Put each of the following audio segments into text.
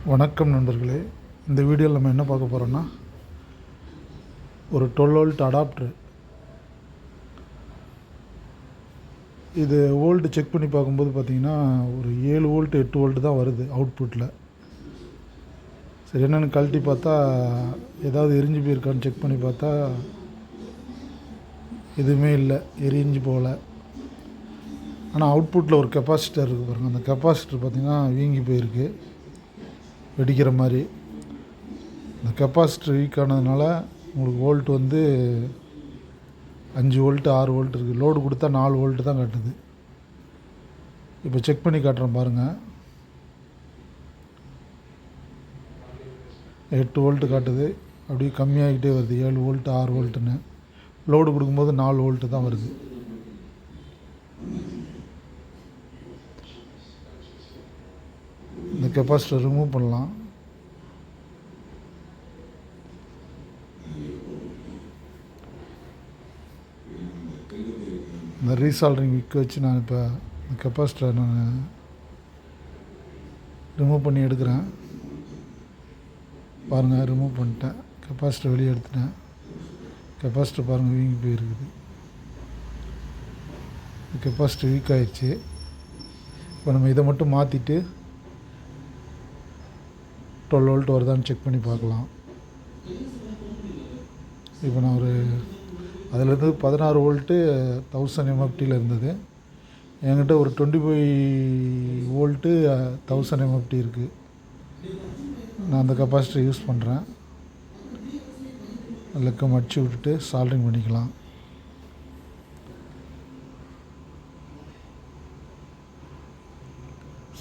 வணக்கம் நண்பர்களே. இந்த வீடியோவில் நம்ம என்ன பார்க்க போகிறோன்னா, ஒரு 12 வோல்ட் அடாப்டர். இது வோல்ட்டு செக் பண்ணி பார்க்கும்போது பார்த்திங்கன்னா ஒரு 7 வோல்ட் 8 வோல்ட் தான் வருது அவுட்புட்டில். சரி, என்னென்னு கழட்டி பார்த்தா ஏதாவது எரிஞ்சு போயிருக்கான்னு செக் பண்ணி பார்த்தா எதுவுமே இல்லை, எரிஞ்சு போகல. ஆனால் அவுட்புட்டில் ஒரு கெப்பாசிட்டர் இருக்குது பாருங்கள். அந்த கெப்பாசிட்டர் பார்த்திங்கன்னா வீங்கி போயிருக்கு, வெடிக்கிற மாதிரி. இந்த கெப்பாசிட்டர் வீக் ஆனதுனால உங்களுக்கு வோல்ட் வந்து 5 வோல்ட்டு 6 வோல்ட் இருக்குது. லோடு கொடுத்தா 4 வோல்ட்டு தான் காட்டுது. இப்போ செக் பண்ணி காட்டுறேன் பாருங்கள். 8 வோல்ட்டு காட்டுது, அப்படியே கம்மியாகிட்டே வருது. 7 வோல்ட்டு 6 வோல்ட்டுன்னு. லோடு கொடுக்கும்போது 4 வோல்ட்டு தான் வருது. இந்த கெப்பாசிட்டர் ரிமூவ் பண்ணலாம். இந்த ரீசால்டரிங் விக் வச்சு நான் இப்போ இந்த கெப்பாசிட்டரை நான் ரிமூவ் பண்ணி எடுக்கிறேன். பாருங்கள், ரிமூவ் பண்ணிட்டேன். கெப்பாசிட்டர் வெளியே எடுத்துட்டேன். கெப்பாசிட்டர் பாருங்கள் வீங்கி போயிருக்குது. கெப்பாசிட்டர் வீக் ஆகிடுச்சு. இப்போ நம்ம இதை மட்டும் மாற்றிட்டு 12 வோல்ட் வருதான்னு செக் பண்ணி பார்க்கலாம். இப்போ நான் அதிலேருந்து 16 வோல்ட்டு 1000 MFTயில் இருந்தது. என்கிட்ட ஒரு 25 வோல்ட்டு 1000 MFT இருக்குது. நான் அந்த கெப்பாசிட்டர் யூஸ் பண்ணுறேன். லெக்கம் அடிச்சு விட்டுட்டு சால்ட்ரிங் பண்ணிக்கலாம்.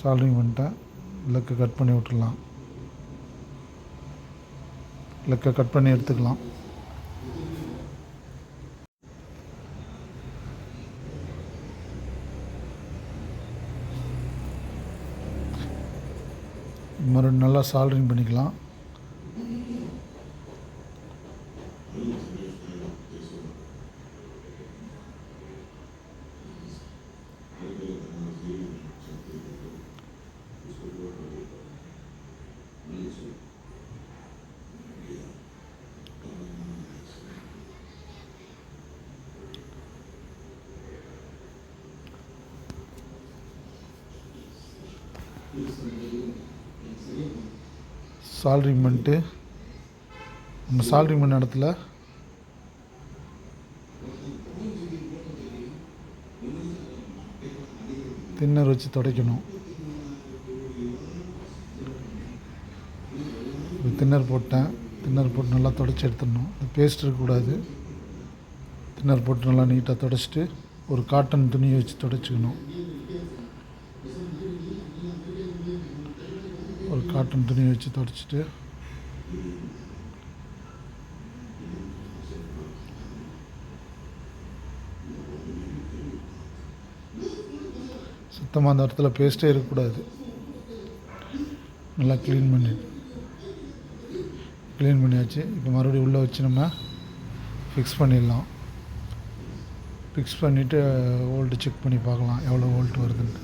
சால்ட்ரிங் பண்ணிட்டேன். லெக்கை கட் பண்ணி விட்டுடலாம். லெக்கை கட் பண்ணி எடுத்துக்கலாம். மறுபடியும் நல்லா சால்ட்ரிங் பண்ணிக்கலாம். சால்ட்ரிங் பண்ணிட்டு நம்ம சால்ட்ரிங் பண்ண இடத்துல தின்னர் வச்சு துடைக்கணும். தின்னர் போட்டேன். தின்னர் போட்டு நல்லா துடைச்சி எடுத்துடணும். பேஸ்ட் இருக்கக்கூடாது. தின்னர் போட்டு நல்லா நீட்டாக துடைச்சிட்டு ஒரு காட்டன் துணியை வச்சு துடைச்சிக்கணும். ஒரு காட்டன் துணியை வச்சு துடைச்சிட்டு சுத்தமாக அந்த இடத்துல பேஸ்ட்டே இருக்கக்கூடாது. நல்லா க்ளீன் பண்ணியாச்சு. இப்போ மறுபடியும் உள்ளே வச்சு நம்ம ஃபிக்ஸ் பண்ணிடலாம். ஃபிக்ஸ் பண்ணிவிட்டு வோல்ட்டு செக் பண்ணி பார்க்கலாம் எவ்வளோ வோல்ட் வருதுன்னு.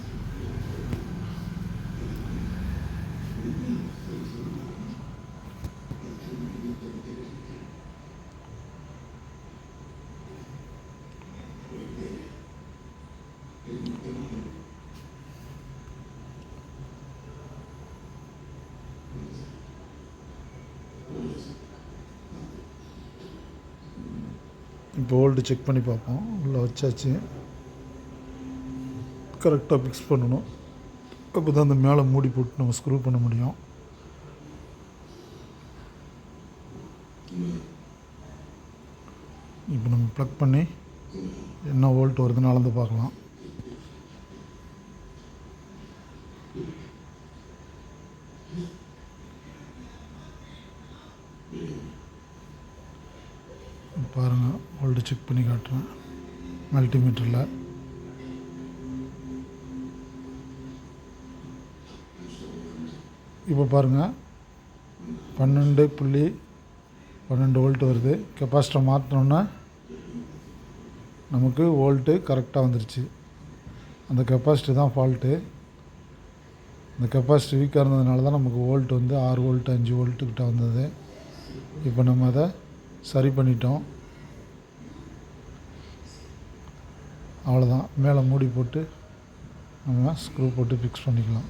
இப்போ வோல்ட்டு செக் பண்ணி பார்ப்போம். உள்ளே வச்சாச்சு. கரெக்டாக ஃபிக்ஸ் பண்ணணும். அப்போ தான் அந்த மேலே மூடி போட்டு நம்ம ஸ்க்ரூ பண்ண முடியும். இப்போ நம்ம ப்ளக் பண்ணி என்ன வோல்ட் வருதுன்னு அளந்து பார்க்கலாம். பாருங்கள், வோல்ட்டு செக் பண்ணி காட்டுறேன் மல்டிமீட்டரில். இப்போ பாருங்கள் 12.12 வோல்ட் வருது. கெப்பாசிட்டர் மாற்றினோன்னா நமக்கு வோல்ட்டு கரெக்டாக வந்துருச்சு. அந்த கெப்பாசிட்டி தான் ஃபால்ட்டு. இந்த கெப்பாசிட்டி வீக்காக இருந்ததுனால தான் நமக்கு வோல்ட் வந்து 6 வோல்ட் 5 வோல்ட்டுக்கிட்ட வந்தது. இப்போ நம்ம அதை சரி பண்ணிட்டோம். அவ்வளோதான். மேலே மூடி போட்டு நம்ம ஸ்க்ரூ போட்டு ஃபிக்ஸ் பண்ணிக்கலாம்.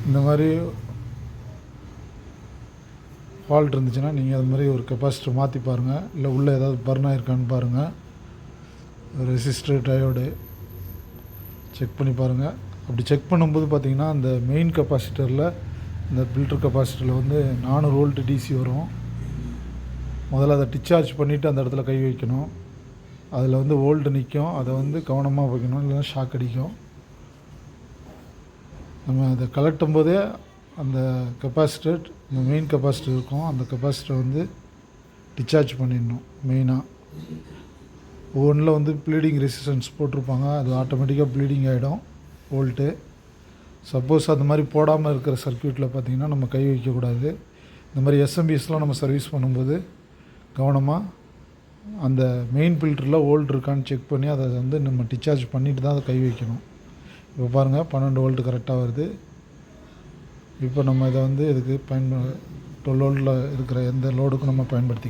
இந்த மாதிரி ஃபால்ட் இருந்துச்சுன்னா நீங்கள் அது மாதிரி ஒரு கெப்பாசிட்டர் மாற்றி பாருங்கள். இல்லை உள்ளே ஏதாவது பர்ன் ஆகிருக்கான்னு பாருங்கள். ரெசிஸ்டர் டயோடு செக் பண்ணி பாருங்கள். அப்படி செக் பண்ணும்போது பார்த்திங்கன்னா அந்த மெயின் கெப்பாசிட்டரில், இந்த ஃபில்டர் கெப்பாசிட்டரில் வந்து 400 வோல்ட் டிசி வரும். முதல்ல அதை டிஸ்சார்ஜ் பண்ணிவிட்டு அந்த இடத்துல கை வைக்கணும். அதில் வந்து வோல்ட் நிற்கும். அதை வந்து கவனமாக வைக்கணும், இல்லைன்னா ஷாக் அடிக்கும். நம்ம அதை கலட்டும் போதே அந்த கெப்பாசிட்டர், இந்த மெயின் கெப்பாசிட்டர் இருக்கும், அந்த கெப்பாசிட்டரை வந்து டிஸ்சார்ஜ் பண்ணிடணும். மெயினாக ஒவ்வொன்றில் வந்து ப்ளீடிங் ரெசிஸ்டன்ஸ் போட்டிருப்பாங்க. அது ஆட்டோமேட்டிக்காக ப்ளீடிங் ஆகிடும் வோல்ட்டு. சப்போஸ் அந்த மாதிரி போடாமல் இருக்கிற சர்க்யூட்டில் பார்த்திங்கன்னா நம்ம கை வைக்கக்கூடாது. இந்த மாதிரி எஸ்எம்பிஎஸ்லாம் நம்ம சர்வீஸ் பண்ணும்போது கவனமாக அந்த மெயின் ஃபில்டரில் வோல்ட் இருக்கான்னு செக் பண்ணி அதை வந்து நம்ம டிஸ்சார்ஜ் பண்ணிவிட்டு தான் அதை கை வைக்கணும். இப்போ பாருங்கள் 12 வோல்ட் கரெக்டாக வருது. இப்போ நம்ம இதை வந்து இதுக்கு 12 வோல்ட்டில் இருக்கிற எந்த லோடுக்கும் நம்ம பயன்படுத்திக்கலாம்.